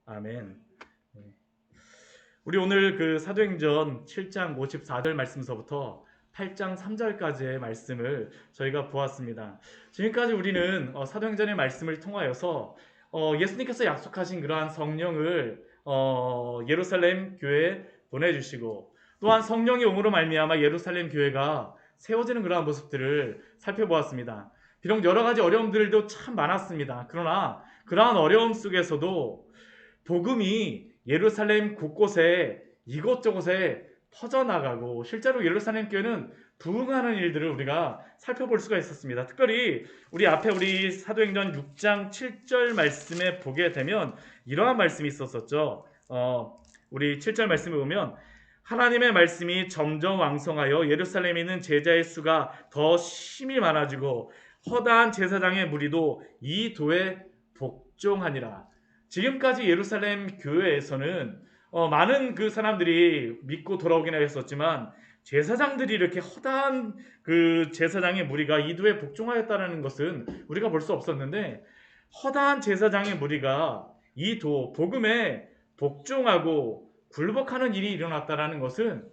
아멘. 네. 우리 오늘 그 사도행전 7장 54절 말씀서부터 8장 3절까지의 말씀을 저희가 보았습니다. 지금까지 우리는 사도행전의 말씀을 통하여서 예수님께서 약속하신 그러한 성령을 예루살렘 교회에 보내주시고, 또한 성령이 옴으로 말미암아 예루살렘 교회가 세워지는 그러한 모습들을 살펴보았습니다. 비록 여러 가지 어려움들도 참 많았습니다. 그러나 그러한 어려움 속에서도 복음이 예루살렘 곳곳에 이곳저곳에 퍼져나가고, 실제로 예루살렘 교회는 부흥하는 일들을 우리가 살펴볼 수가 있었습니다. 특별히 우리 사도행전 6장 7절 말씀에 보게 되면 이러한 말씀이 있었었죠. 우리 7절 말씀을 보면, 하나님의 말씀이 점점 왕성하여 예루살렘에 있는 제자의 수가 더 심히 많아지고 허다한 제사장의 무리도 이 도에 복종하니라. 지금까지 예루살렘 교회에서는 많은 그 사람들이 믿고 돌아오긴 했었지만, 제사장들이 이렇게 허다한 그 제사장의 무리가 이도에 복종하였다는 것은 우리가 볼 수 없었는데, 허다한 제사장의 무리가 이도 복음에 복종하고 굴복하는 일이 일어났다라는 것은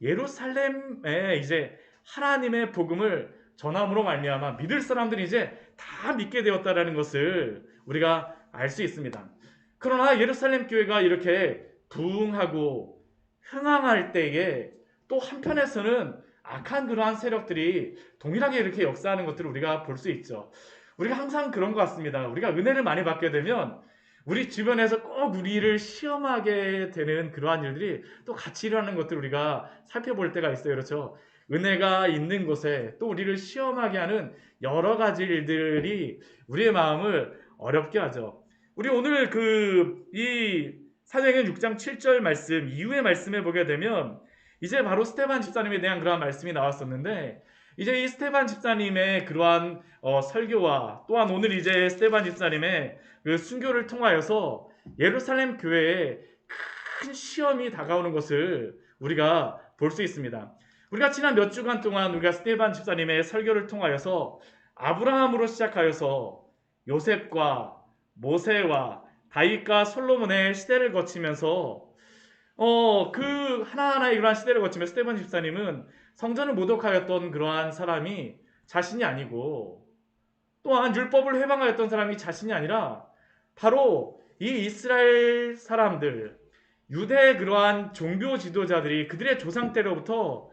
예루살렘에 이제 하나님의 복음을 전함으로 말미암아 믿을 사람들이 이제 다 믿게 되었다라는 것을 우리가 알 수 있습니다. 그러나 예루살렘 교회가 이렇게 부흥하고 흥황할 때에 또 한편에서는 악한 그러한 세력들이 동일하게 이렇게 역사하는 것들을 우리가 볼 수 있죠. 우리가 항상 그런 것 같습니다. 우리가 은혜를 많이 받게 되면 우리 주변에서 꼭 우리를 시험하게 되는 그러한 일들이 또 같이 일어나는 것들을 우리가 살펴볼 때가 있어요. 그렇죠? 은혜가 있는 곳에 또 우리를 시험하게 하는 여러 가지 일들이 우리의 마음을 어렵게 하죠. 우리 오늘 이 사도행전 6장 7절 말씀 이후의 말씀에 보게 되면, 이제 바로 스데반 집사님에 대한 그러한 말씀이 나왔었는데, 이제 이 스데반 집사님의 그러한 설교와 또한 오늘 이제 스데반 집사님의 그 순교를 통하여서 예루살렘 교회에 큰 시험이 다가오는 것을 우리가 볼 수 있습니다. 우리가 지난 몇 주간 동안 우리가 스데반 집사님의 설교를 통하여서 아브라함으로 시작하여서 요셉과 모세와 다윗과 솔로몬의 시대를 거치면서 그 하나하나의 그러한 시대를 거치며 스데반 집사님은 성전을 모독하였던 그러한 사람이 자신이 아니고, 또한 율법을 회방하였던 사람이 자신이 아니라 바로 이 이스라엘 사람들, 유대의 그러한 종교 지도자들이 그들의 조상 때로부터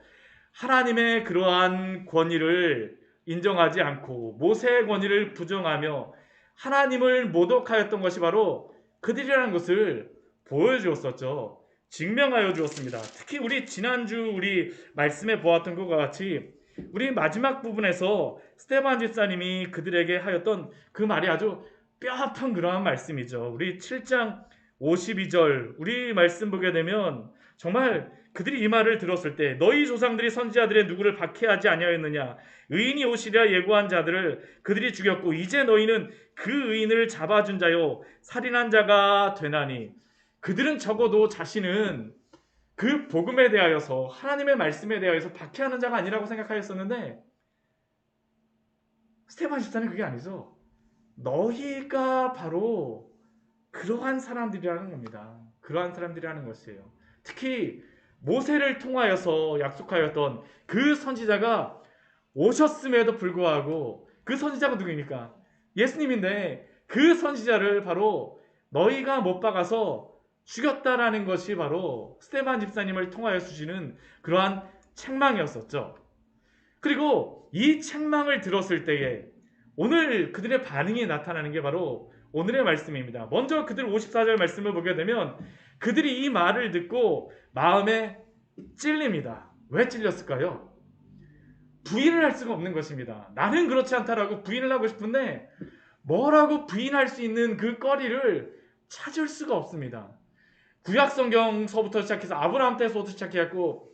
하나님의 그러한 권위를 인정하지 않고 모세의 권위를 부정하며 하나님을 모독하였던 것이 바로 그들이라는 것을 보여주었었죠. 증명하여 주었습니다. 특히 우리 지난주 우리 말씀에 보았던 것과 같이 우리 마지막 부분에서 스데반 집사님이 그들에게 하였던 그 말이 아주 뼈아픈 그러한 말씀이죠. 우리 7장 52절 우리 말씀 보게 되면 정말 그들이 이 말을 들었을 때, 너희 조상들이 선지자들의 누구를 박해하지 아니하였느냐, 의인이 오시리라 예고한 자들을 그들이 죽였고 이제 너희는 그 의인을 잡아준 자요 살인한 자가 되나니. 그들은 적어도 자신은 그 복음에 대하여서 하나님의 말씀에 대하여서 박해하는 자가 아니라고 생각하였었는데, 스데반 집사는 그게 아니죠. 너희가 바로 그러한 사람들이라는 겁니다. 그러한 사람들이라는 것이에요. 특히 모세를 통하여서 약속하였던 그 선지자가 오셨음에도 불구하고, 그 선지자가 누구입니까? 예수님인데 그 선지자를 바로 너희가 못 박아서 죽였다라는 것이 바로 스데반 집사님을 통하여 주시는 그러한 책망이었었죠. 그리고 이 책망을 들었을 때에 오늘 그들의 반응이 나타나는 게 바로 오늘의 말씀입니다. 먼저 그들 54절 말씀을 보게 되면 그들이 이 말을 듣고 마음에 찔립니다. 왜 찔렸을까요? 부인을 할 수가 없는 것입니다. 나는 그렇지 않다라고 부인을 하고 싶은데 뭐라고 부인할 수 있는 그 거리를 찾을 수가 없습니다. 구약성경서부터 시작해서 아브라함 때서부터 시작해갖고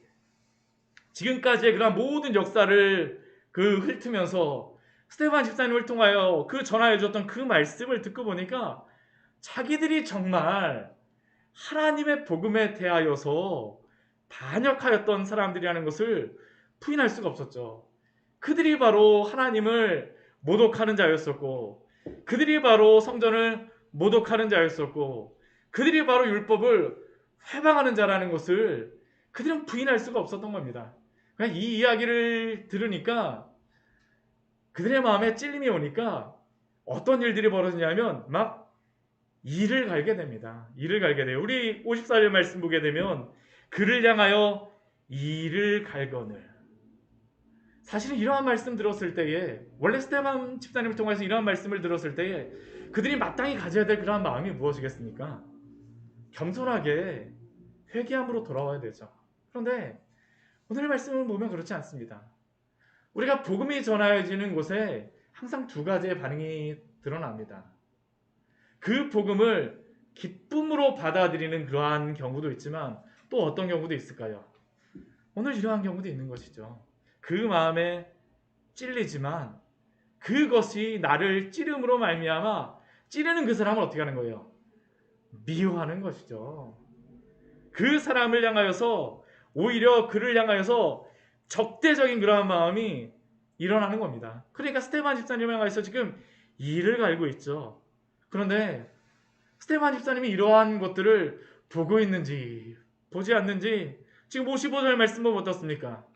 지금까지의 그런 모든 역사를 훑으면서 스데반 집사님을 통하여 전하여 줬던 그 말씀을 듣고 보니까 자기들이 정말 하나님의 복음에 대하여서 반역하였던 사람들이라는 것을 부인할 수가 없었죠. 그들이 바로 하나님을 모독하는 자였었고, 그들이 바로 성전을 모독하는 자였었고, 그들이 바로 율법을 회방하는 자라는 것을 그들은 부인할 수가 없었던 겁니다. 그냥 이 이야기를 들으니까 그들의 마음에 찔림이 오니까 어떤 일들이 벌어지냐면 막 이를 갈게 됩니다. 이를 갈게 돼요. 우리 54절 말씀 보게 되면 그를 향하여 이를 갈거늘. 사실은 이러한 말씀 들었을 때에 원래 스데반 집사님을 통해서 이러한 말씀을 들었을 때에 그들이 마땅히 가져야 될 그러한 마음이 무엇이겠습니까? 겸손하게 회개함으로 돌아와야 되죠. 그런데 오늘 말씀을 보면 그렇지 않습니다. 우리가 복음이 전하여지는 곳에 항상 두 가지의 반응이 드러납니다. 그 복음을 기쁨으로 받아들이는 그러한 경우도 있지만 또 어떤 경우도 있을까요? 오늘 이러한 경우도 있는 것이죠. 그 마음에 찔리지만 그것이 나를 찌름으로 말미암아 찌르는 그 사람을 어떻게 하는 거예요? 미워하는 것이죠. 그 사람을 향하여서 오히려 그를 향하여서 적대적인 그러한 마음이 일어나는 겁니다. 그러니까 스데반 집사님을 향해서 지금 이를 갈고 있죠. 그런데 스데반 집사님이 이러한 것들을 보고 있는지 보지 않는지 지금 55절 말씀 보면 어떻습니까?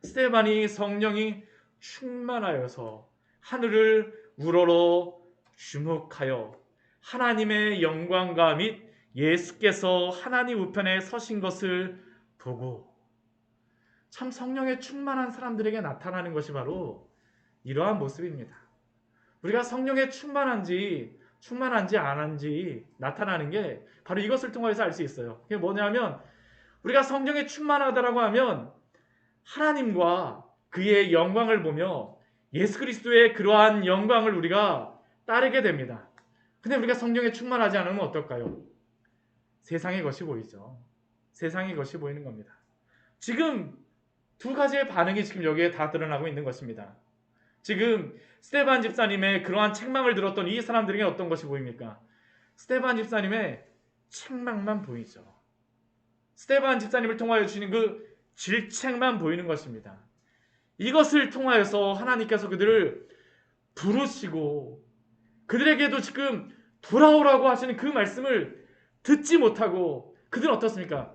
스데반이 성령이 충만하여서 하늘을 우러러 주목하여 하나님의 영광과 및 예수께서 하나님 우편에 서신 것을 보고, 참 성령에 충만한 사람들에게 나타나는 것이 바로 이러한 모습입니다. 우리가 성령에 충만한지 안 한지 나타나는 게 바로 이것을 통해서 알 수 있어요. 그게 뭐냐면 우리가 성령에 충만하다라고 하면 하나님과 그의 영광을 보며 예수 그리스도의 그러한 영광을 우리가 따르게 됩니다. 근데 우리가 성령에 충만하지 않으면 어떨까요? 세상의 것이 보이죠. 세상의 것이 보이는 겁니다. 지금 두 가지의 반응이 지금 여기에 다 드러나고 있는 것입니다. 지금 스데반 집사님의 그러한 책망을 들었던 이 사람들에게 어떤 것이 보입니까? 스데반 집사님의 책망만 보이죠. 스데반 집사님을 통하여 주시는 그 질책만 보이는 것입니다. 이것을 통하여서 하나님께서 그들을 부르시고 그들에게도 지금 돌아오라고 하시는 그 말씀을 듣지 못하고 그들은 어떻습니까?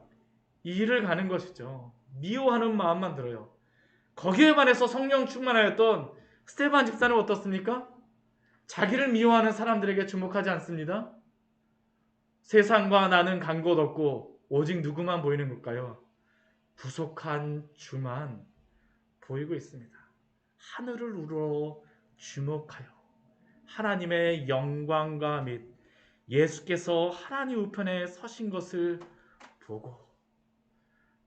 이를 가는 것이죠. 미워하는 마음만 들어요. 거기에 반해서 성령 충만하였던 스데반 집사는 어떻습니까? 자기를 미워하는 사람들에게 주목하지 않습니다. 세상과 나는 간 곳 없고 오직 누구만 보이는 걸까요? 부속한 주만 보이고 있습니다. 하늘을 우러 주목하여 하나님의 영광과 및 예수께서 하나님 우편에 서신 것을 보고,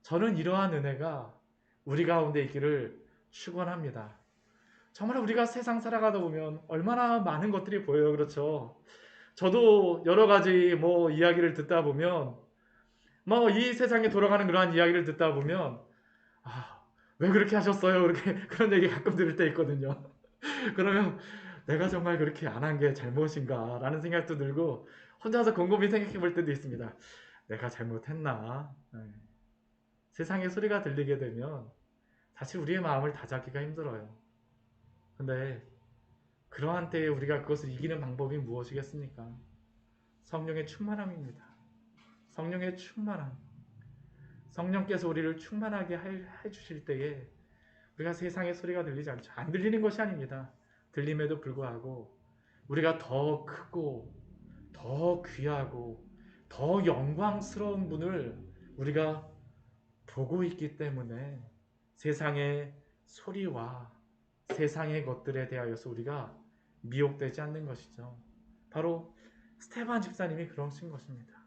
저는 이러한 은혜가 우리 가운데 있기를 축원합니다. 정말 우리가 세상 살아가다 보면 얼마나 많은 것들이 보여요. 그렇죠? 저도 여러 가지 이야기를 듣다 보면 이 세상에 돌아가는 그러한 이야기를 듣다 보면 왜 그렇게 하셨어요? 그렇게 그런 얘기 가끔 들을 때 있거든요. 그러면 내가 정말 그렇게 안 한 게 잘못인가 라는 생각도 들고 혼자서 곰곰이 생각해 볼 때도 있습니다. 내가 잘못했나? 세상의 소리가 들리게 되면 사실 우리의 마음을 다잡기가 힘들어요. 근데 그러한 때에 우리가 그것을 이기는 방법이 무엇이겠습니까? 성령의 충만함입니다. 성령의 충만함. 성령께서 우리를 충만하게 해주실 때에 우리가 세상의 소리가 들리지 않죠. 안 들리는 것이 아닙니다. 들림에도 불구하고 우리가 더 크고 더 귀하고 더 영광스러운 분을 우리가 보고 있기 때문에 세상의 소리와 세상의 것들에 대하여서 우리가 미혹되지 않는 것이죠. 바로 스데반 집사님이 그러신 것입니다.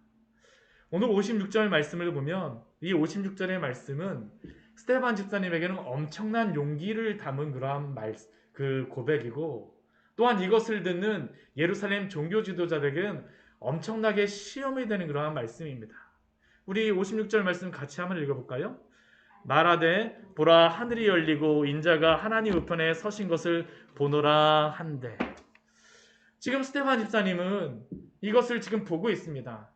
오늘 56절 말씀을 보면 이 56절의 말씀은 스데반 집사님에게는 엄청난 용기를 담은 그러한 그 고백이고, 또한 이것을 듣는 예루살렘 종교 지도자들에게는 엄청나게 시험이 되는 그러한 말씀입니다. 우리 56절 말씀 같이 한번 읽어볼까요? 말하되 보라 하늘이 열리고 인자가 하나님 우편에 서신 것을 보노라 한데, 지금 스데반 집사님은 이것을 지금 보고 있습니다.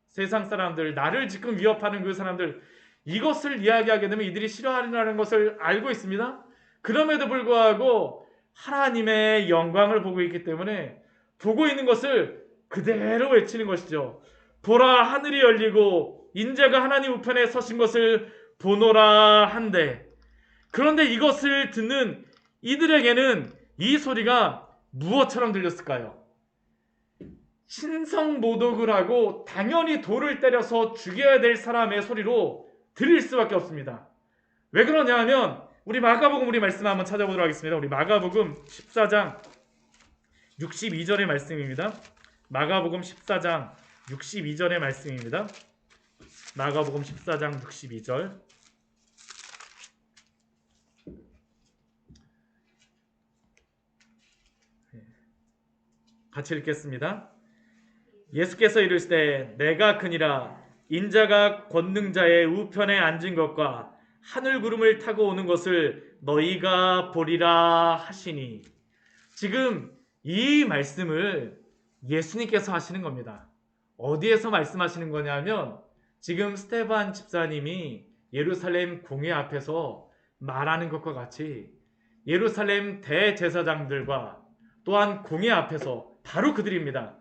세상 사람들, 나를 지금 위협하는 그 사람들, 이것을 이야기하게 되면 이들이 싫어하리라는 것을 알고 있습니다. 그럼에도 불구하고 하나님의 영광을 보고 있기 때문에 보고 있는 것을 그대로 외치는 것이죠. 보라 하늘이 열리고 인자가 하나님 우편에 서신 것을 보노라 한데, 그런데 이것을 듣는 이들에게는 이 소리가 무엇처럼 들렸을까요? 신성모독을 하고 당연히 돌을 때려서 죽여야 될 사람의 소리로 들릴 수밖에 없습니다. 왜 그러냐 하면 우리 마가복음 우리 말씀 한번 찾아보도록 하겠습니다. 우리 마가복음 14장 62절의 말씀입니다. 마가복음 14장 62절의 말씀입니다. 마가복음 14장 62절. 같이 읽겠습니다. 예수께서 이르시되 내가 크니라 인자가 권능자의 우편에 앉은 것과 하늘 구름을 타고 오는 것을 너희가 보리라 하시니, 지금 이 말씀을 예수님께서 하시는 겁니다. 어디에서 말씀하시는 거냐면 지금 스데반 집사님이 예루살렘 공회 앞에서 말하는 것과 같이 예루살렘 대제사장들과 또한 공회 앞에서 바로 그들입니다.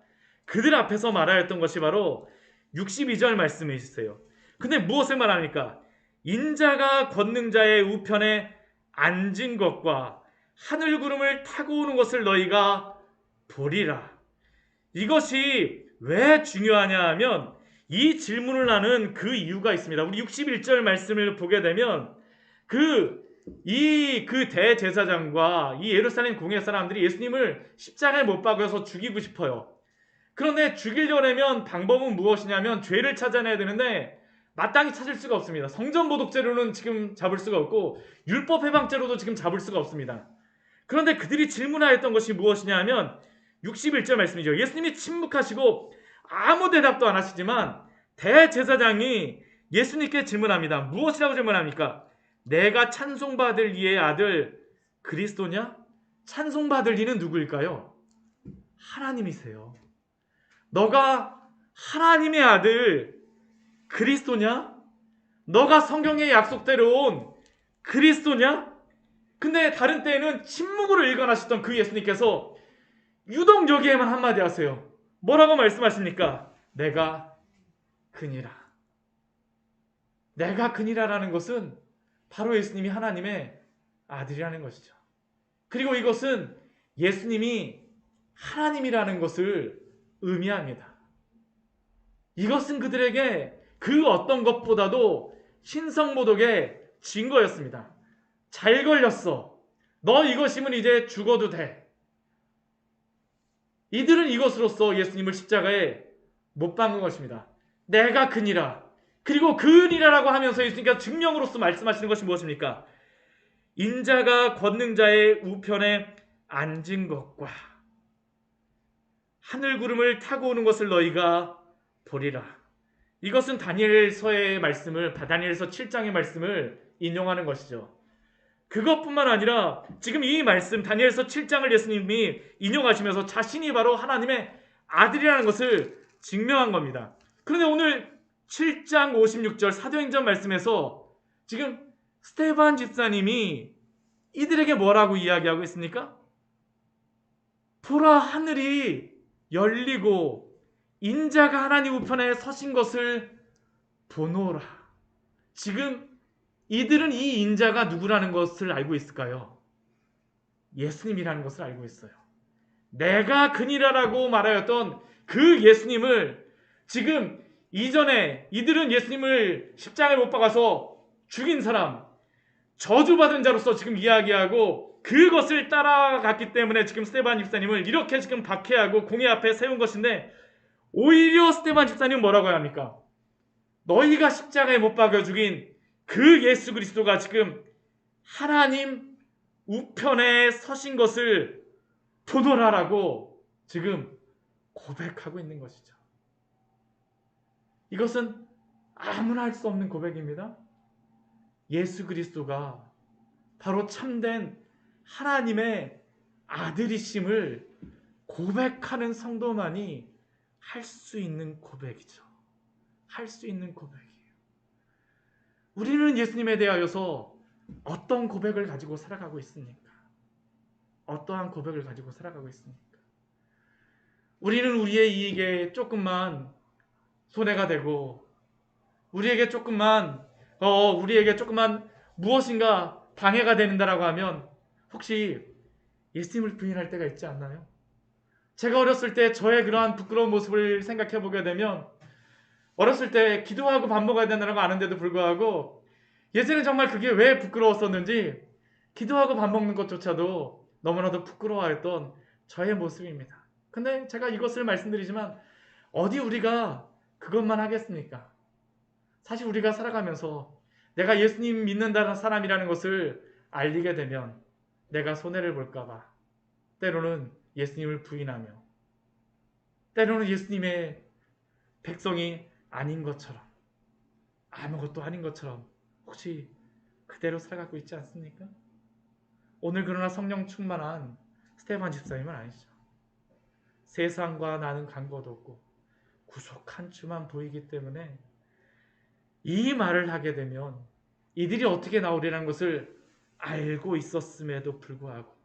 그들 앞에서 말하였던 것이 바로 62절 말씀이시세요. 근데 무엇을 말합니까? 인자가 권능자의 우편에 앉은 것과 하늘 구름을 타고 오는 것을 너희가 보리라. 이것이 왜 중요하냐 하면 이 질문을 하는 그 이유가 있습니다. 우리 61절 말씀을 보게 되면 그 대제사장과 이 예루살렘 공회 사람들이 예수님을 십자가에 못 박아서 죽이고 싶어요. 그런데 죽이려면 방법은 무엇이냐면 죄를 찾아내야 되는데 마땅히 찾을 수가 없습니다. 성전모독죄로는 지금 잡을 수가 없고 율법 해방죄로도 지금 잡을 수가 없습니다. 그런데 그들이 질문하였던 것이 무엇이냐 하면 61절 말씀이죠. 예수님이 침묵하시고 아무 대답도 안 하시지만 대제사장이 예수님께 질문합니다. 무엇이라고 질문합니까? 내가 찬송받을 이의 아들 그리스도냐? 찬송받을 이는 누구일까요? 하나님이세요. 너가 하나님의 아들 그리스도냐? 너가 성경의 약속대로 온 그리스도냐? 근데 다른 때에는 침묵으로 일관하셨던 그 예수님께서 유독 여기에만 한마디 하세요. 뭐라고 말씀하십니까? 내가 그니라. 내가 그니라라는 것은 바로 예수님이 하나님의 아들이라는 것이죠. 그리고 이것은 예수님이 하나님이라는 것을 의미합니다. 이것은 그들에게 그 어떤 것보다도 신성모독의 증거였습니다. 잘 걸렸어. 너 이것이면 이제 죽어도 돼. 이들은 이것으로써 예수님을 십자가에 못 박은 것입니다. 내가 그니라. 그리고 그니라라고 하면서 예수님께서 증명으로서 말씀하시는 것이 무엇입니까? 인자가 권능자의 우편에 앉은 것과 하늘 구름을 타고 오는 것을 너희가 보리라. 이것은 다니엘서의 말씀을, 다니엘서 7장의 말씀을 인용하는 것이죠. 그것뿐만 아니라 지금 이 말씀 다니엘서 7장을 예수님이 인용하시면서 자신이 바로 하나님의 아들이라는 것을 증명한 겁니다. 그런데 오늘 7장 56절 사도행전 말씀에서 지금 스데반 집사님이 이들에게 뭐라고 이야기하고 있습니까? 보라 하늘이 열리고 인자가 하나님 우편에 서신 것을 보노라. 지금 이들은 이 인자가 누구라는 것을 알고 있을까요? 예수님이라는 것을 알고 있어요. 내가 그니라라고 말하였던 그 예수님을 지금 이전에 이들은 예수님을 십자가에 못 박아서 죽인 사람, 저주받은 자로서 지금 이야기하고 그것을 따라갔기 때문에 지금 스데반 집사님을 이렇게 지금 박해하고 공회 앞에 세운 것인데, 오히려 스데반 집사님은 뭐라고 합니까? 너희가 십자가에 못 박아 죽인 그 예수 그리스도가 지금 하나님 우편에 서신 것을 보노라라고 지금 고백하고 있는 것이죠. 이것은 아무나 할 수 없는 고백입니다. 예수 그리스도가 바로 참된 하나님의 아들이심을 고백하는 성도만이 할 수 있는 고백이죠. 할 수 있는 고백이에요. 우리는 예수님에 대하여서 어떤 고백을 가지고 살아가고 있습니까? 어떠한 고백을 가지고 살아가고 있습니까? 우리는 우리의 이익에 조금만 손해가 되고 우리에게 조금만 무엇인가 방해가 되는다라고 하면 혹시 예수님을 부인할 때가 있지 않나요? 제가 어렸을 때 저의 그러한 부끄러운 모습을 생각해 보게 되면 어렸을 때 기도하고 밥 먹어야 된다는 거 아는데도 불구하고 예전에 정말 그게 왜 부끄러웠었는지 기도하고 밥 먹는 것조차도 너무나도 부끄러워했던 저의 모습입니다. 근데 제가 이것을 말씀드리지만 어디 우리가 그것만 하겠습니까? 사실 우리가 살아가면서 내가 예수님 믿는다는 사람이라는 것을 알리게 되면 내가 손해를 볼까봐 때로는 예수님을 부인하며 때로는 예수님의 백성이 아닌 것처럼 아무것도 아닌 것처럼 혹시 그대로 살아가고 있지 않습니까? 오늘 그러나 성령 충만한 스테반 집사님은 아니죠. 세상과 나는 간과도 없고 구속한 주만 보이기 때문에 이 말을 하게 되면 이들이 어떻게 나오리라는 것을 알고 있었음에도 불구하고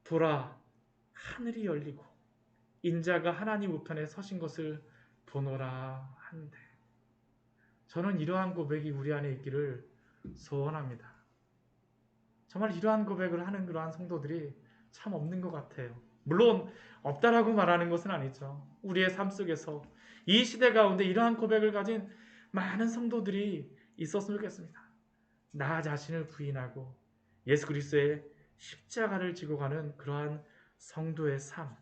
보라 하늘이 열리고 인자가 하나님 우편에 서신 것을 보노라 한데 저는 이러한 고백이 우리 안에 있기를 소원합니다. 정말 이러한 고백을 하는 그러한 성도들이 참 없는 것 같아요. 물론 없다라고 말하는 것은 아니죠. 우리의 삶 속에서 이 시대 가운데 이러한 고백을 가진 많은 성도들이 있었으면 좋겠습니다. 나 자신을 부인하고 예수 그리스도의 십자가를 지고 가는 그러한 성도의 삶.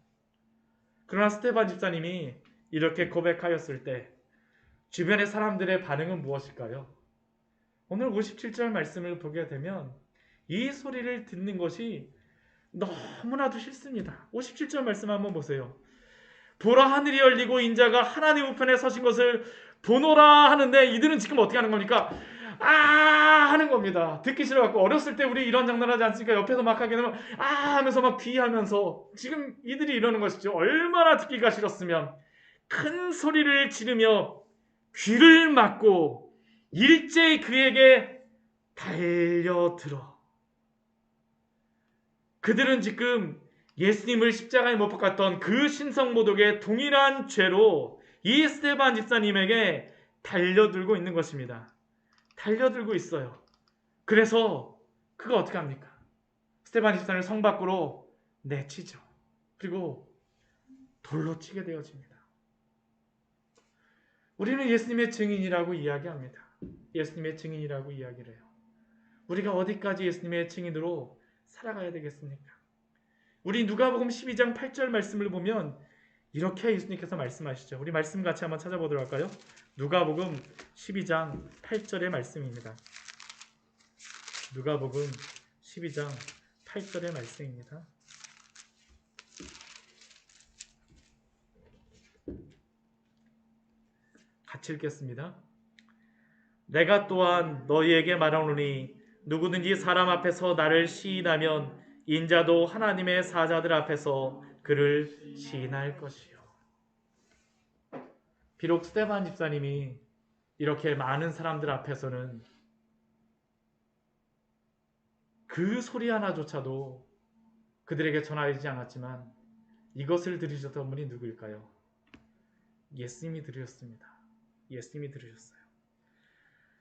그러나 스테반 집사님이 이렇게 고백하였을 때 주변의 사람들의 반응은 무엇일까요? 오늘 57절 말씀을 보게 되면 이 소리를 듣는 것이 너무나도 싫습니다. 57절 말씀 한번 보세요. 보라 하늘이 열리고 인자가 하나님 우편에 서신 것을 보노라 하는데 이들은 지금 어떻게 하는 겁니까? 아 하는 겁니다. 듣기 싫어갖고 어렸을 때 우리 이런 장난 하지 않습니까? 옆에서 막 하게 되면 아 하면서 막 비하면서 지금 이들이 이러는 것이죠. 얼마나 듣기가 싫었으면 큰 소리를 지르며 귀를 막고 일제히 그에게 달려들어. 그들은 지금 예수님을 십자가에 못 박았던 그 신성모독의 동일한 죄로 이 스테반 집사님에게 달려들고 있는 것입니다. 달려들고 있어요. 그래서 그가 어떻게 합니까? 스테반 집사님을 성 밖으로 내치죠. 그리고 돌로 치게 되어집니다. 우리는 예수님의 증인이라고 이야기합니다. 예수님의 증인이라고 이야기를 해요. 우리가 어디까지 예수님의 증인으로 살아가야 되겠습니까? 우리 누가복음 12장 8절 말씀을 보면 이렇게 예수님께서 말씀하시죠. 우리 말씀 같이 한번 찾아보도록 할까요? 누가복음 12장 8절의 말씀입니다. 누가복음 12장 8절의 말씀입니다. 같이 읽겠습니다. 내가 또한 너희에게 말하노니 누구든지 사람 앞에서 나를 시인하면 인자도 하나님의 사자들 앞에서 그를 시인할 것이요. 비록 스테반 집사님이 이렇게 많은 사람들 앞에서는 그 소리 하나조차도 그들에게 전하지 않았지만 이것을 들으셨던 분이 누구일까요? 예수님이 들으셨습니다. 예수님이 들으셨어요.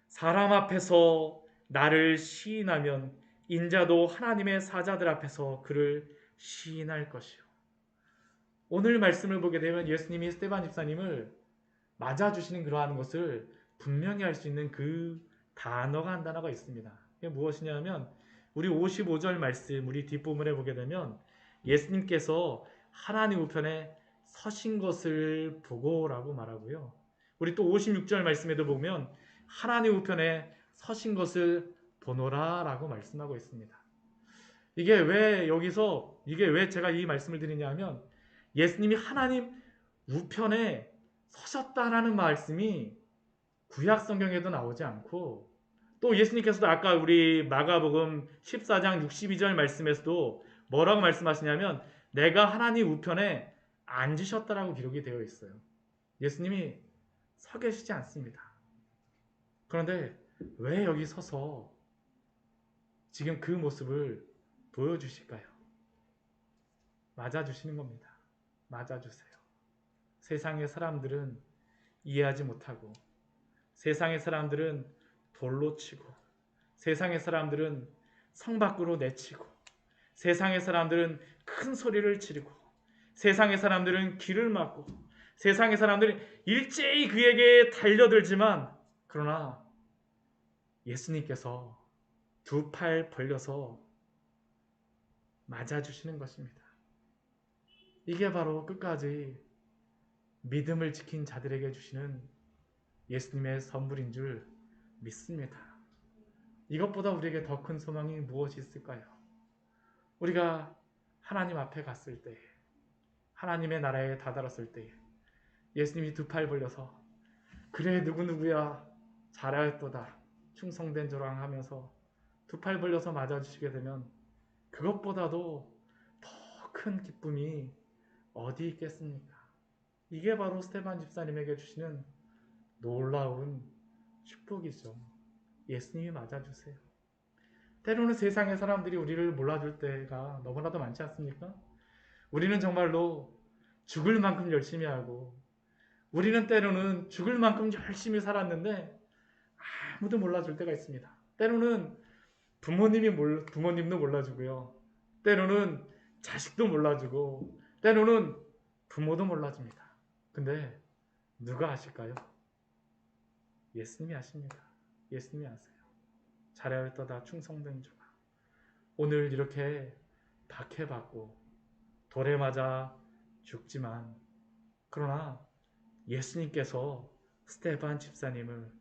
사람 앞에서 나를 시인하면 인자도 하나님의 사자들 앞에서 그를 시인할 것이요. 오늘 말씀을 보게 되면 예수님이 스테반 집사님을 맞아주시는 그러한 것을 분명히 알 수 있는 그 단어가 한 단어가 있습니다. 그게 무엇이냐면 우리 55절 말씀 우리 뒷부분에 보게 되면 예수님께서 하나님 우편에 서신 것을 보고라고 말하고요. 우리 또 56절 말씀에도 보면 하나님 우편에 서신 것을 보노라라고 말씀하고 있습니다. 이게 왜 제가 이 말씀을 드리냐 하면 예수님이 하나님 우편에 서셨다라는 말씀이 구약 성경에도 나오지 않고 또 예수님께서도 아까 우리 마가복음 14장 62절 말씀에서도 뭐라고 말씀하시냐면 내가 하나님 우편에 앉으셨다라고 기록이 되어 있어요. 예수님이 서 계시지 않습니다. 그런데 왜 여기 서서 지금 그 모습을 보여주실까요? 맞아주시는 겁니다. 맞아주세요. 세상의 사람들은 이해하지 못하고, 세상의 사람들은 돌로 치고, 세상의 사람들은 성 밖으로 내치고, 세상의 사람들은 큰 소리를 지르고, 세상의 사람들은 길을 막고, 세상의 사람들은 일제히 그에게 달려들지만, 그러나 예수님께서 두 팔 벌려서 맞아주시는 것입니다. 이게 바로 끝까지 믿음을 지킨 자들에게 주시는 예수님의 선물인 줄 믿습니다. 이것보다 우리에게 더 큰 소망이 무엇이 있을까요? 우리가 하나님 앞에 갔을 때, 하나님의 나라에 다다랐을 때 예수님이 두 팔 벌려서 그래 누구누구야 잘하였도다 충성된 조랑 하면서 두 팔 벌려서 맞아주시게 되면 그것보다도 더 큰 기쁨이 어디 있겠습니까? 이게 바로 스테반 집사님에게 주시는 놀라운 축복이죠. 예수님이 맞아주세요. 때로는 세상의 사람들이 우리를 몰라줄 때가 너무나도 많지 않습니까? 우리는 정말로 죽을 만큼 열심히 하고, 우리는 때로는 죽을 만큼 열심히 살았는데 아무도 몰라줄 때가 있습니다. 때로는 부모님도 몰라주고요. 때로는 자식도 몰라주고, 때로는 부모도 몰라줍니다. 근데 누가 아실까요? 예수님이 아십니다. 예수님이 아세요. 잘하였도다 충성된 자가. 오늘 이렇게 박해받고 돌에 맞아 죽지만, 그러나 예수님께서 스테반 집사님을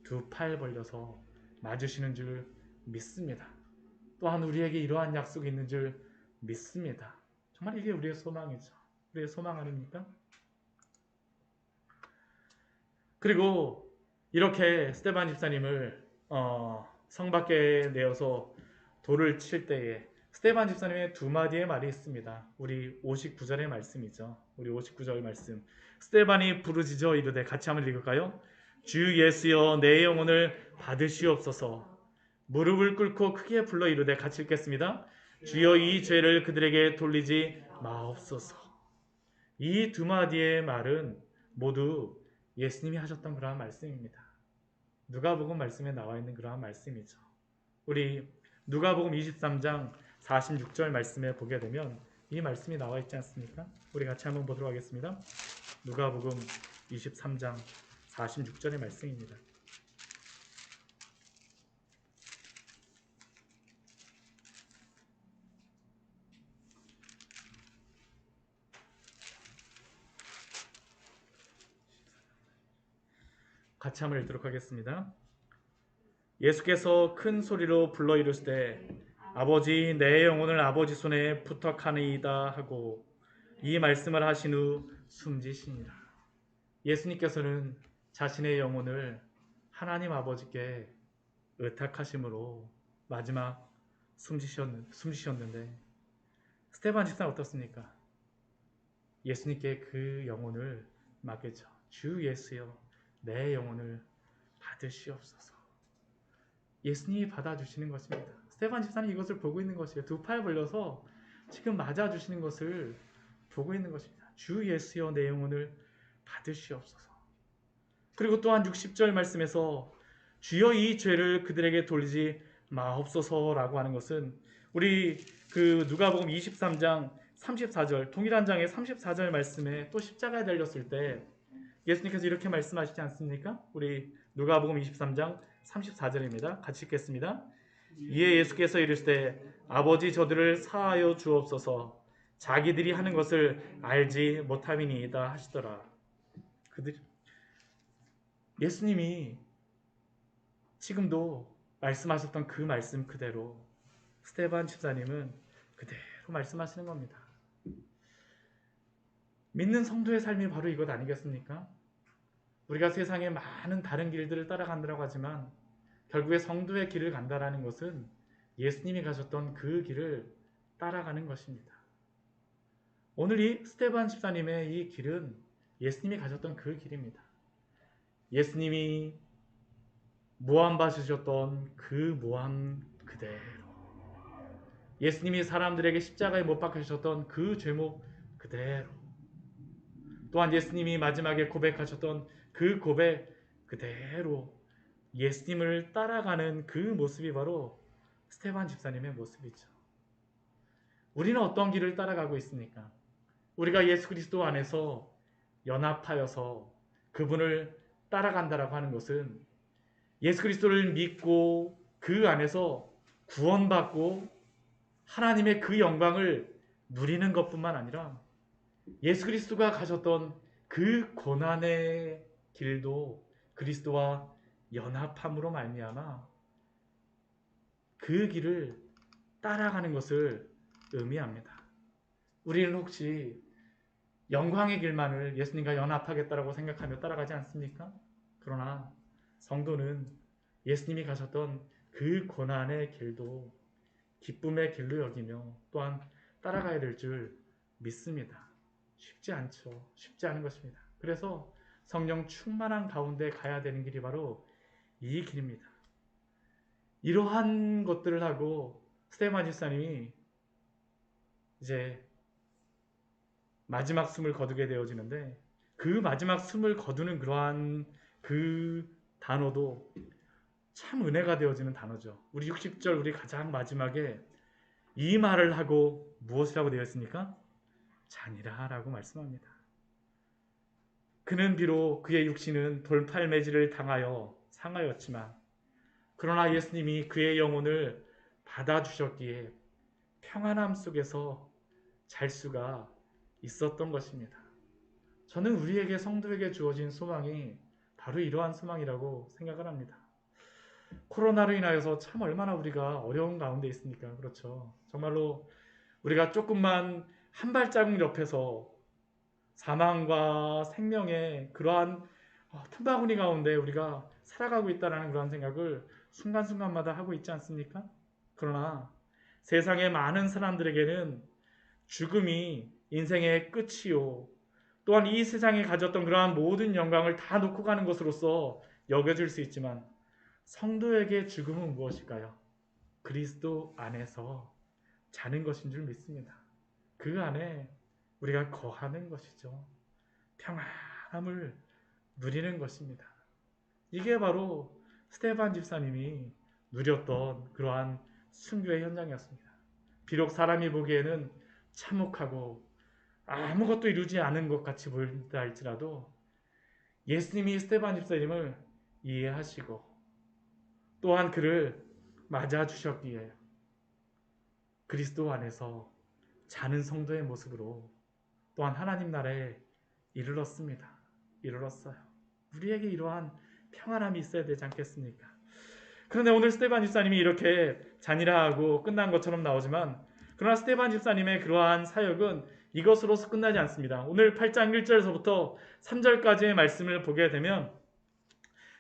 두 팔 벌려서 맞으시는 줄 믿습니다. 또한 우리에게 이러한 약속이 있는 줄 믿습니다. 정말 이게 우리의 소망이죠. 우리의 소망 아닙니까? 그리고 이렇게 스테반 집사님을 성 밖에 내어서 돌을 칠 때에 스테반 집사님의 두 마디의 말이 있습니다. 우리 59절의 말씀이죠. 우리 59절 말씀. 스테반이 부르짖어 이르되, 같이 한번 읽을까요? 주 예수여 내 영혼을 받으시옵소서. 무릎을 꿇고 크게 불러 이르되, 같이 읽겠습니다. 주여 이 죄를 그들에게 돌리지 마옵소서. 이 두 마디의 말은 모두 예수님이 하셨던 그러한 말씀입니다. 누가복음 말씀에 나와 있는 그러한 말씀이죠. 우리 누가복음 23장 46절 말씀에 보게 되면 이 말씀이 나와 있지 않습니까? 우리 같이 한번 보도록 하겠습니다. 누가복음 23장 46절의 말씀입니다. 같이 한번 읽도록 하겠습니다. 예수께서 큰 소리로 불러 이르시되, 아버지 내 영혼을 아버지 손에 부탁하니이다 하고 이 말씀을 하신 후 숨지시니라. 예수님께서는 자신의 영혼을 하나님 아버지께 의탁하심으로 마지막 숨지셨는데, 스테반 집사는 어떻습니까? 예수님께 그 영혼을 맡겼죠. 주 예수여 내 영혼을 받으시옵소서. 예수님이 받아주시는 것입니다. 스테반 집사는 이것을 보고 있는 것이에요. 두 팔 벌려서 지금 맞아주시는 것을 보고 있는 것입니다. 주 예수여 내 영혼을 받으시옵소서. 그리고 또한 60절 말씀에서 주여 이 죄를 그들에게 돌리지 마옵소서라고 하는 것은 우리 그 누가복음 23장 34절 동일한 장의 34절 말씀에 또 십자가에 달렸을 때 예수님께서 이렇게 말씀하시지 않습니까? 우리 누가복음 23장 34절입니다. 같이 읽겠습니다. 이에 예수께서 이르시되 아버지 저들을 사하여 주옵소서 자기들이 하는 것을 알지 못함이니이다 하시더라. 예수님이 지금도 말씀하셨던 그 말씀 그대로 스테반 집사님은 그대로 말씀하시는 겁니다. 믿는 성도의 삶이 바로 이것 아니겠습니까? 우리가 세상의 많은 다른 길들을 따라간다고 하지만 결국에 성도의 길을 간다라는 것은 예수님이 가셨던 그 길을 따라가는 것입니다. 오늘 이 스테반 집사님의 이 길은 예수님이 가셨던 그 길입니다. 예수님이 모함 받으셨던 그 모함 그대로, 예수님이 사람들에게 십자가에 못 박히셨던 그 죄목 그대로, 또한 예수님이 마지막에 고백하셨던 그 고백 그대로 예수님을 따라가는 그 모습이 바로 스데반 집사님의 모습이죠. 우리는 어떤 길을 따라가고 있습니까? 우리가 예수 그리스도 안에서 연합하여서 그분을 따라간다라고 하는 것은 예수 그리스도를 믿고 그 안에서 구원받고 하나님의 그 영광을 누리는 것뿐만 아니라 예수 그리스도가 가셨던 그 고난의 길도 그리스도와 연합함으로 말미암아 그 길을 따라가는 것을 의미합니다. 우리는 혹시 영광의 길만을 예수님과 연합하겠다라고 생각하며 따라가지 않습니까? 그러나 성도는 예수님이 가셨던 그 고난의 길도 기쁨의 길로 여기며 또한 따라가야 될 줄 믿습니다. 쉽지 않죠. 쉽지 않은 것입니다. 그래서 성령 충만한 가운데 가야 되는 길이 바로 이 길입니다. 이러한 것들을 하고 스데반 집사님이 이제 마지막 숨을 거두게 되어지는데 그 마지막 숨을 거두는 그러한 그 단어도 참 은혜가 되어지는 단어죠. 우리 60절 우리 가장 마지막에 이 말을 하고 무엇이라고 되어 있습니까? 자니라 라고 말씀합니다. 그는 비록 그의 육신은 돌팔매질을 당하여 상하였지만 그러나 예수님이 그의 영혼을 받아주셨기에 평안함 속에서 잘 수가 있었던 것입니다. 저는 우리에게 성도에게 주어진 소망이 바로 이러한 소망이라고 생각을 합니다. 코로나로 인하여서 참 얼마나 우리가 어려운 가운데 있습니까? 그렇죠. 정말로 우리가 조금만 한 발자국 옆에서 사망과 생명의 그러한 틈바구니 가운데 우리가 살아가고 있다는 그런 생각을 순간순간마다 하고 있지 않습니까? 그러나 세상의 많은 사람들에게는 죽음이 인생의 끝이요. 또한 이 세상에 가졌던 그러한 모든 영광을 다 놓고 가는 것으로서 여겨질 수 있지만 성도에게 죽음은 무엇일까요? 그리스도 안에서 자는 것인 줄 믿습니다. 그 안에 우리가 거하는 것이죠. 평안함을 누리는 것입니다. 이게 바로 스데반 집사님이 누렸던 그러한 순교의 현장이었습니다. 비록 사람이 보기에는 참혹하고 아무것도 이루지 않은 것 같이 보인다 할지라도 예수님이 스데반 집사님을 이해하시고 또한 그를 맞아주셨기에 그리스도 안에서 자는 성도의 모습으로 또한 하나님 나라에 이르렀어요. 우리에게 이러한 평안함이 있어야 되지 않겠습니까? 그런데 오늘 스데반 집사님이 이렇게 잔이라 하고 끝난 것처럼 나오지만 그러나 스데반 집사님의 그러한 사역은 이것으로서 끝나지 않습니다. 오늘 8장 1절에서부터 3절까지의 말씀을 보게 되면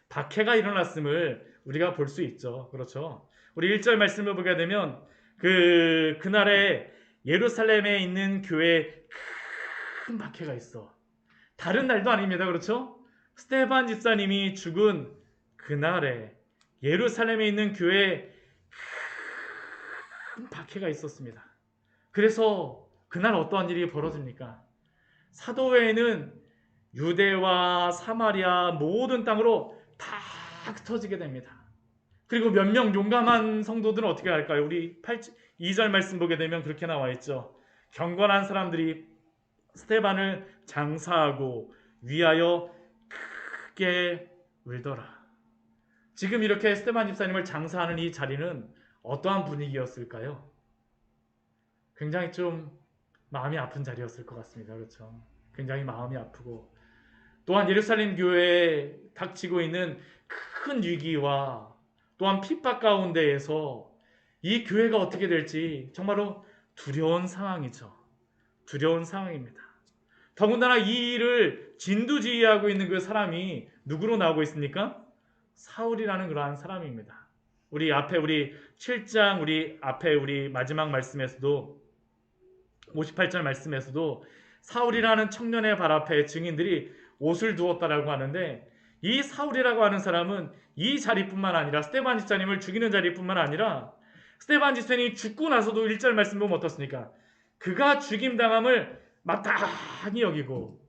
박해가 일어났음을 우리가 볼 수 있죠. 그렇죠. 우리 1절 말씀을 보게 되면 그날에 예루살렘에 있는 교회에 큰 박해가 있어. 다른 날도 아닙니다. 그렇죠? 스데반 집사님이 죽은 그날에 예루살렘에 있는 교회에 큰 박해가 있었습니다. 그래서 그날 어떠한 일이 벌어집니까? 사도회에는 유대와 사마리아 모든 땅으로 다 흩어지게 됩니다. 그리고 몇 명 용감한 성도들은 어떻게 할까요? 우리 2절 말씀 보게 되면 그렇게 나와 있죠. 경건한 사람들이 스데반을 장사하고 위하여 크게 울더라. 지금 이렇게 스데반 집사님을 장사하는 이 자리는 어떠한 분위기였을까요? 굉장히 좀 마음이 아픈 자리였을 것 같습니다. 그렇죠? 굉장히 마음이 아프고 또한 예루살렘 교회에 닥치고 있는 큰 위기와 또한 핍박 가운데에서 이 교회가 어떻게 될지 정말로 두려운 상황이죠. 두려운 상황입니다. 더군다나 이 일을 진두지휘하고 있는 그 사람이 누구로 나오고 있습니까? 사울이라는 그러한 사람입니다. 우리 7장 우리 마지막 말씀에서도 58절 말씀에서도 사울이라는 청년의 발 앞에 증인들이 옷을 두었다라고 하는데 이 사울이라고 하는 사람은 이 자리뿐만 아니라 스데반 집사님을 죽이는 자리뿐만 아니라 스데반 집사님이 죽고 나서도 1절 말씀 보면 어떻습니까? 그가 죽임당함을 마땅히 여기고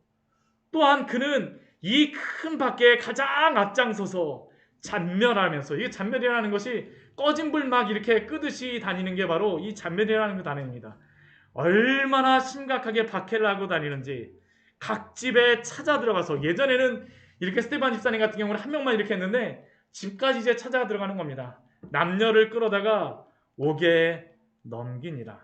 또한 그는 이 큰 밖에 가장 앞장서서 잔멸하면서, 이 잔멸이라는 것이 꺼진 불 막 이렇게 끄듯이 다니는 게 바로 이 잔멸이라는 그 단어입니다. 얼마나 심각하게 박해를 하고 다니는지 각 집에 찾아 들어가서, 예전에는 이렇게 스테반 집사님 같은 경우는 한 명만 이렇게 했는데 집까지 이제 찾아 들어가는 겁니다. 남녀를 끌어다가 옥에 넘기니라.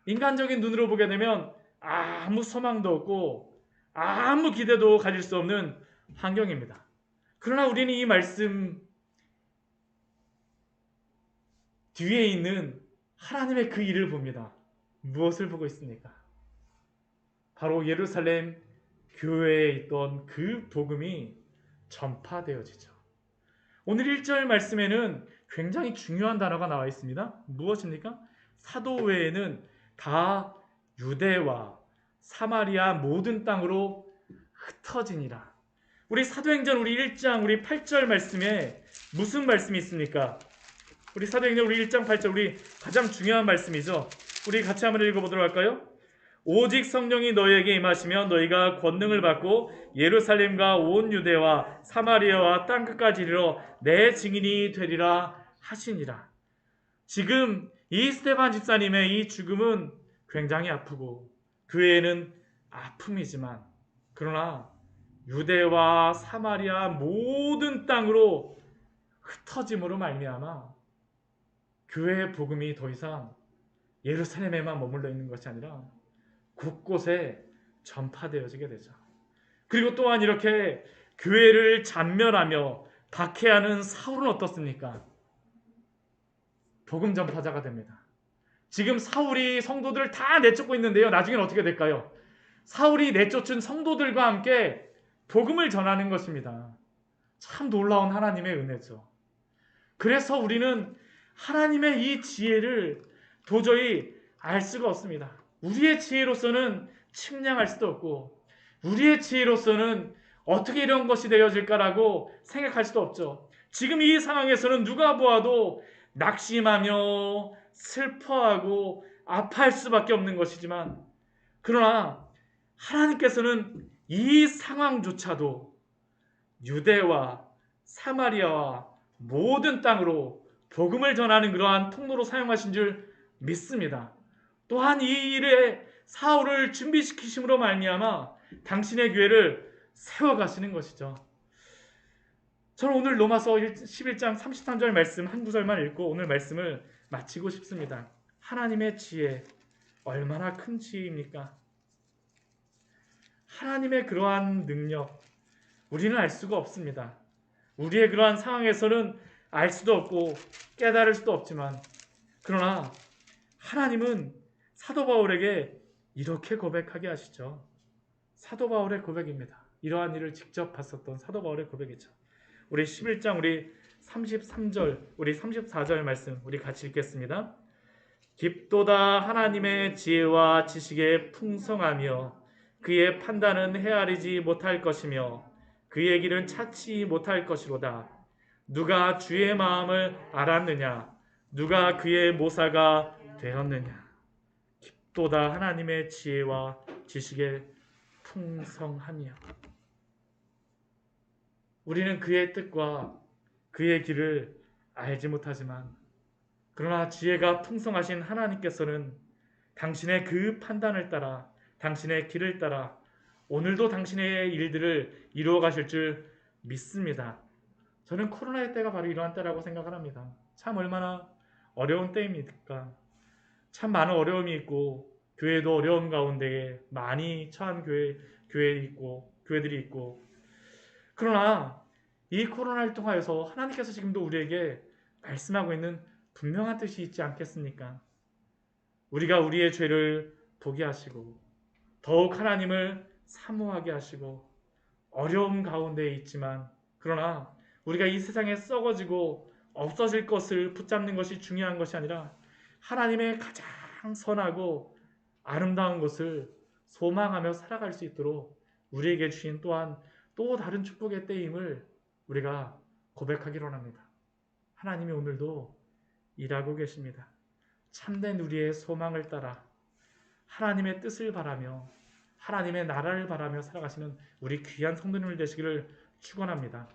인간적인 눈으로 보게 되면 아무 소망도 없고 아무 기대도 가질 수 없는 환경입니다. 그러나 우리는 이 말씀 뒤에 있는 하나님의 그 일을 봅니다. 무엇을 보고 있습니까? 바로 예루살렘 교회에 있던 그 복음이 전파되어지죠. 오늘 1절 말씀에는 굉장히 중요한 단어가 나와 있습니다. 무엇입니까? 사도 외에는 다 유대와 사마리아 모든 땅으로 흩어지니라. 우리 사도행전 우리 1장 우리 8절 말씀에 무슨 말씀이 있습니까? 우리 사도행전 우리 1장 8절 우리 가장 중요한 말씀이죠. 우리 같이 한번 읽어보도록 할까요? 오직 성령이 너희에게 임하시면 너희가 권능을 받고 예루살렘과 온 유대와 사마리아와 땅끝까지 이르러 내 증인이 되리라 하시니라. 지금 이 스데반 집사님의 이 죽음은 굉장히 아프고 교회에는 아픔이지만, 그러나 유대와 사마리아 모든 땅으로 흩어짐으로 말미암아 교회의 복음이 더 이상 예루살렘에만 머물러 있는 것이 아니라 곳곳에 전파되어지게 되죠. 그리고 또한 이렇게 교회를 잔멸하며 박해하는 사울은 어떻습니까? 복음 전파자가 됩니다. 지금 사울이 성도들을 다 내쫓고 있는데요. 나중에는 어떻게 될까요? 사울이 내쫓은 성도들과 함께 복음을 전하는 것입니다. 참 놀라운 하나님의 은혜죠. 그래서 우리는 하나님의 이 지혜를 도저히 알 수가 없습니다. 우리의 지혜로서는 측량할 수도 없고 우리의 지혜로서는 어떻게 이런 것이 되어질까라고 생각할 수도 없죠. 지금 이 상황에서는 누가 보아도 낙심하며 슬퍼하고 아파할 수밖에 없는 것이지만, 그러나 하나님께서는 이 상황조차도 유대와 사마리아와 모든 땅으로 복음을 전하는 그러한 통로로 사용하신 줄 믿습니다. 또한 이 일에 사울을 준비시키심으로 말미암아 당신의 교회를 세워가시는 것이죠. 저는 오늘 로마서 11장 33절 말씀 한 구절만 읽고 오늘 말씀을 마치고 싶습니다. 하나님의 지혜 얼마나 큰 지혜입니까? 하나님의 그러한 능력 우리는 알 수가 없습니다. 우리의 그러한 상황에서는 알 수도 없고 깨달을 수도 없지만, 그러나 하나님은 사도 바울에게 이렇게 고백하게 하시죠. 사도 바울의 고백입니다. 이러한 일을 직접 봤었던 사도 바울의 고백이죠. 우리 11장 우리 33절 우리 34절 말씀 우리 같이 읽겠습니다. 깊도다 하나님의 지혜와 지식에 풍성하며 그의 판단은 헤아리지 못할 것이며 그의 길은 찾지 못할 것이로다. 누가 주의 마음을 알았느냐? 누가 그의 모사가 되었느냐? 깊도다 하나님의 지혜와 지식에 풍성하며. 우리는 그의 뜻과 그의 길을 알지 못하지만, 그러나 지혜가 풍성하신 하나님께서는 당신의 그 판단을 따라 당신의 길을 따라 오늘도 당신의 일들을 이루어 가실 줄 믿습니다. 저는 코로나의 때가 바로 이러한 때라고 생각을 합니다. 참 얼마나 어려운 때입니까? 참 많은 어려움이 있고 교회도 어려운 가운데에 많이 처한 교회들이 있고, 그러나 이 코로나를 통하여서 하나님께서 지금도 우리에게 말씀하고 있는 분명한 뜻이 있지 않겠습니까? 우리가 우리의 죄를 보게 하시고 더욱 하나님을 사모하게 하시고 어려움 가운데 있지만, 그러나 우리가 이 세상에 썩어지고 없어질 것을 붙잡는 것이 중요한 것이 아니라 하나님의 가장 선하고 아름다운 것을 소망하며 살아갈 수 있도록 우리에게 주신 또한 또 다른 축복의 때임을 우리가 고백하기로 합니다. 하나님이 오늘도 일하고 계십니다. 참된 우리의 소망을 따라 하나님의 뜻을 바라며 하나님의 나라를 바라며 살아가시는 우리 귀한 성도님들 되시기를 축원합니다.